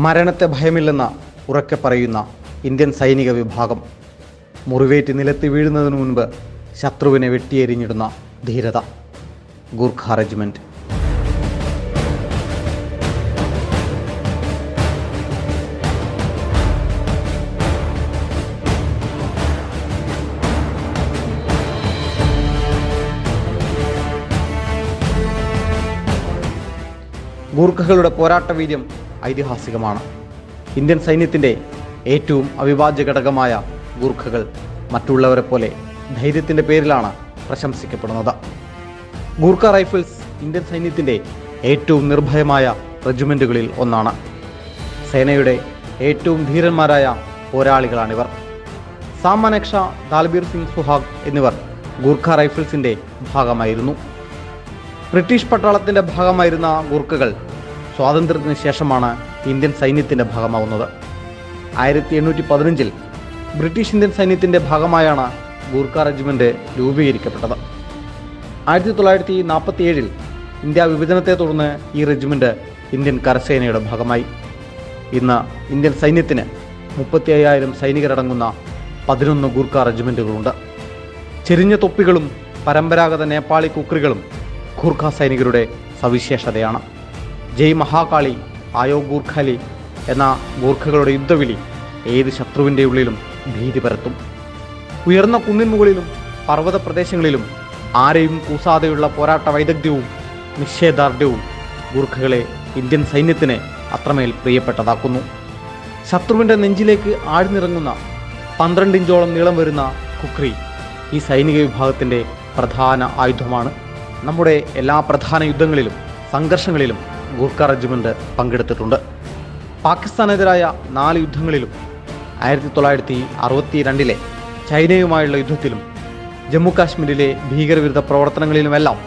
മരണത്തെ ഭയമില്ലെന്ന് ഉറക്കെ പറയുന്ന ഇന്ത്യൻ സൈനിക വിഭാഗം. മുറിവേറ്റ് നിലത്ത് വീഴുന്നതിനു മുൻപ് ശത്രുവിനെ വെട്ടിയെറിഞ്ഞിടുന്ന ധീരത. ഗൂർഖ റെജിമെൻറ്റ്. ഗൂർഖകളുടെ പോരാട്ട വീര്യം ഐതിഹാസികമാണ്. ഇന്ത്യൻ സൈന്യത്തിൻ്റെ ഏറ്റവും അവിഭാജ്യ ഘടകമായ ഗൂർഖകൾ മറ്റുള്ളവരെ പോലെ ധൈര്യത്തിൻ്റെ പേരിലാണ് പ്രശംസിക്കപ്പെടുന്നത്. ഗൂർഖ റൈഫിൾസ് ഇന്ത്യൻ സൈന്യത്തിൻ്റെ ഏറ്റവും നിർഭയമായ റെജിമെൻറ്റുകളിൽ ഒന്നാണ്. സേനയുടെ ഏറ്റവും ധീരന്മാരായ പോരാളികളാണിവർ. സാം മനേക്ഷ, ദാൽബീർ സിംഗ് സുഹാഗ് എന്നിവർ ഗൂർഖ റൈഫിൾസിൻ്റെ ഭാഗമായിരുന്നു. ബ്രിട്ടീഷ് പട്ടാളത്തിൻ്റെ ഭാഗമായിരുന്ന ഗൂർഖകൾ സ്വാതന്ത്ര്യത്തിന് ശേഷമാണ് ഇന്ത്യൻ സൈന്യത്തിൻ്റെ ഭാഗമാവുന്നത്. 1815 ബ്രിട്ടീഷ് ഇന്ത്യൻ സൈന്യത്തിൻ്റെ ഭാഗമായാണ് ഗൂർഖ റെജിമെൻറ്റ് രൂപീകരിക്കപ്പെട്ടത്. 1947 ഇന്ത്യ വിഭജനത്തെ തുടർന്ന് ഈ റെജിമെൻറ്റ് ഇന്ത്യൻ കരസേനയുടെ ഭാഗമായി. ഇന്ന് ഇന്ത്യൻ സൈന്യത്തിന് 35,000 സൈനികരടങ്ങുന്ന 11 ഗൂർഖ റെജിമെൻറ്റുകളുണ്ട്. ചെരിഞ്ഞ തൊപ്പികളും പരമ്പരാഗത നേപ്പാളി കുക്രികളും ഗൂർഖ സൈനികരുടെ സവിശേഷതയാണ്. ജയ് മഹാകാളി, ആയോ ഗൂർഖാലി എന്ന ഗൂർഖകളുടെ യുദ്ധവിളി ഏത് ശത്രുവിൻ്റെ ഉള്ളിലും ഭീതി പരത്തും. ഉയർന്ന കുന്നിൻ മുകളിലും പർവ്വത പ്രദേശങ്ങളിലും ആരെയും കൂസാതെയുള്ള പോരാട്ട വൈദഗ്ധ്യവും നിശ്ചയദാർഢ്യവും ഗൂർഖകളെ ഇന്ത്യൻ സൈന്യത്തിന് അത്രമേൽ പ്രിയപ്പെട്ടതാക്കുന്നു. ശത്രുവിൻ്റെ നെഞ്ചിലേക്ക് ആഴ്ന്നിറങ്ങുന്ന 12 ഇഞ്ചോളം നീളം വരുന്ന കുക്രി ഈ സൈനിക വിഭാഗത്തിൻ്റെ പ്രധാന ആയുധമാണ്. നമ്മുടെ എല്ലാ പ്രധാന യുദ്ധങ്ങളിലും സംഘർഷങ്ങളിലും ഗൂർഖ റെജിമെൻറ്റ് പങ്കെടുത്തിട്ടുണ്ട്. പാകിസ്ഥാനെതിരായ 4 യുദ്ധങ്ങളിലും 1962 ചൈനയുമായുള്ള യുദ്ധത്തിലും ജമ്മു കാശ്മീരിലെ ഭീകരവിരുദ്ധ പ്രവർത്തനങ്ങളിലുമെല്ലാം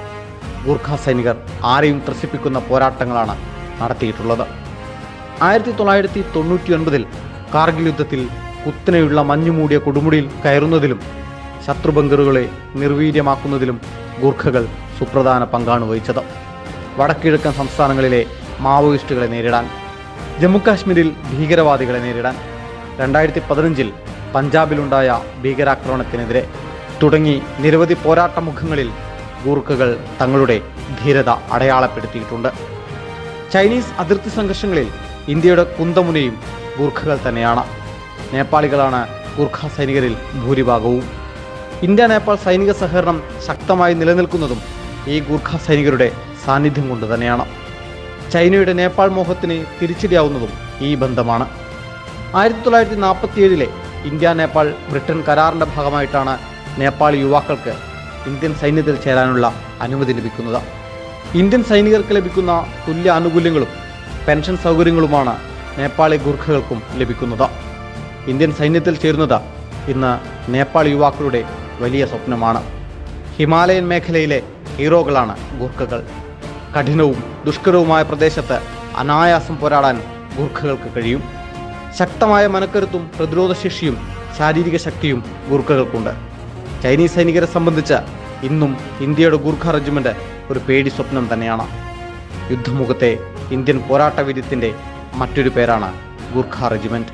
ഗൂർഖ സൈനികർ ആരെയും ത്രസിപ്പിക്കുന്ന പോരാട്ടങ്ങളാണ് നടത്തിയിട്ടുള്ളത്. 1999 കാർഗിൽ യുദ്ധത്തിൽ കുത്തനെയുള്ള മഞ്ഞുമൂടിയ കൊടുമുടിയിൽ കയറുന്നതിലും ശത്രു ബങ്കറുകളെ നിർവീര്യമാക്കുന്നതിലും ഗൂർഖകൾ സുപ്രധാന പങ്കാണ് വഹിച്ചത്. വടക്കിഴക്കൻ സംസ്ഥാനങ്ങളിലെ മാവോയിസ്റ്റുകളെ നേരിടാൻ, ജമ്മുകാശ്മീരിൽ ഭീകരവാദികളെ നേരിടാൻ, 2015 പഞ്ചാബിലുണ്ടായ ഭീകരാക്രമണത്തിനെതിരെ തുടങ്ങി നിരവധി പോരാട്ട മുഖങ്ങളിൽ ഗൂർഖകൾ തങ്ങളുടെ ധീരത അടയാളപ്പെടുത്തിയിട്ടുണ്ട്. ചൈനീസ് അതിർത്തി സംഘർഷങ്ങളിൽ ഇന്ത്യയുടെ കുന്തമുനയും ഗൂർഖകൾ തന്നെയാണ്. നേപ്പാളികളാണ് ഗൂർഖ സൈനികരിൽ ഭൂരിഭാഗവും. ഇന്ത്യ നേപ്പാൾ സൈനിക സഹകരണം ശക്തമായി നിലനിൽക്കുന്നതും ഈ ഗൂർഖ സൈനികരുടെ സാന്നിധ്യം കൊണ്ട് തന്നെയാണ്. ചൈനയുടെ നേപ്പാൾ മോഹത്തിന് തിരിച്ചടിയാവുന്നതും ഈ ബന്ധമാണ്. 1947 ഇന്ത്യ നേപ്പാൾ ബ്രിട്ടൻ കരാറിൻ്റെ ഭാഗമായിട്ടാണ് നേപ്പാളി യുവാക്കൾക്ക് ഇന്ത്യൻ സൈന്യത്തിൽ ചേരാനുള്ള അനുമതി ലഭിക്കുന്നത്. ഇന്ത്യൻ സൈനികർക്ക് ലഭിക്കുന്ന തുല്യ ആനുകൂല്യങ്ങളും പെൻഷൻ സൗകര്യങ്ങളുമാണ് നേപ്പാളി ഗൂർഖകൾക്കും ലഭിക്കുന്നത്. ഇന്ത്യൻ സൈന്യത്തിൽ ചേരുന്നത് ഇന്ന് നേപ്പാൾ യുവാക്കളുടെ വലിയ സ്വപ്നമാണ്. ഹിമാലയൻ മേഖലയിലെ ഹീറോകളാണ് ഗൂർഖകൾ. കഠിനവും ദുഷ്കരവുമായ പ്രദേശത്ത് അനായാസം പോരാടാൻ ഗൂർഖകൾക്ക് കഴിയും. ശക്തമായ മനക്കരുത്തും പ്രതിരോധശേഷിയും ശാരീരിക ശക്തിയും ഗൂർഖകൾക്കുണ്ട്. ചൈനീസ് സൈനികരെ സംബന്ധിച്ച് ഇന്നും ഇന്ത്യയുടെ ഗൂർഖ റെജിമെൻറ്റ് ഒരു പേടി സ്വപ്നം തന്നെയാണ്. യുദ്ധമുഖത്തെ ഇന്ത്യൻ പോരാട്ട വീര്യത്തിൻ്റെ മറ്റൊരു പേരാണ് ഗൂർഖ റെജിമെൻറ്റ്.